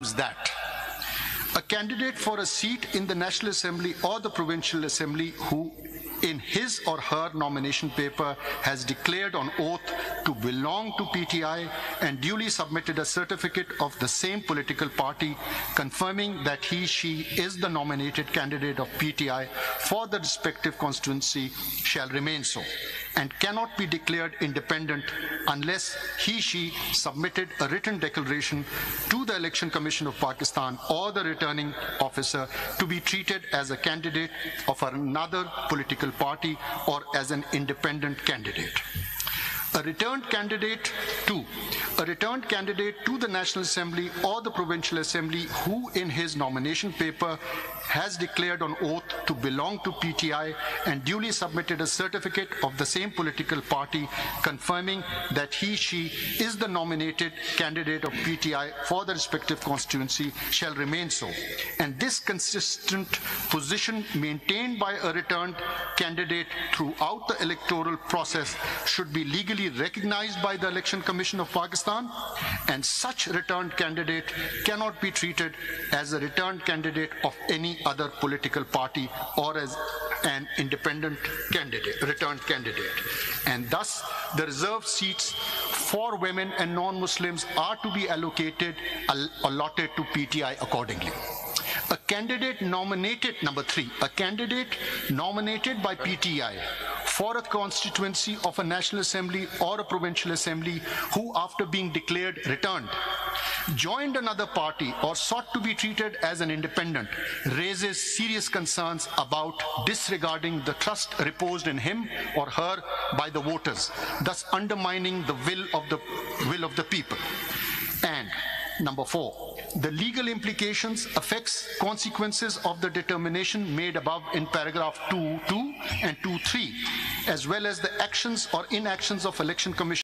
that a candidate for a seat in the National Assembly or the Provincial Assembly who in his or her nomination paper has declared on oath to belong to PTI and duly submitted a certificate of the same political party confirming that he/she is the nominated candidate of PTI for the respective constituency shall remain so and cannot be declared independent unless he/she submitted a written declaration to the Election Commission of Pakistan or the returning officer to be treated as a candidate of another political party or as an independent candidate. A returned candidate to the National Assembly or the Provincial Assembly who in his nomination paper has declared on oath to belong to PTI and duly submitted a certificate of the same political party confirming that he/she is the nominated candidate of PTI for the respective constituency shall remain so. And this consistent position maintained by a returned candidate throughout the electoral process should be legally recognized by the Election Commission of Pakistan, and such returned candidate cannot be treated as a returned candidate of any other political party or as an independent returned candidate. And thus, the reserved seats for women and non-Muslims are to be allotted to PTI accordingly. A candidate nominated by PTI for a constituency of a National Assembly or a Provincial Assembly who, after being declared returned, joined another party or sought to be treated as an independent raises serious concerns about disregarding the trust reposed in him or her by the voters, thus undermining the will of the people. And number 4, the legal implications, effects, consequences of the determination made above in paragraph 2.2 and 2.3, as well as the actions or inactions of Election Commission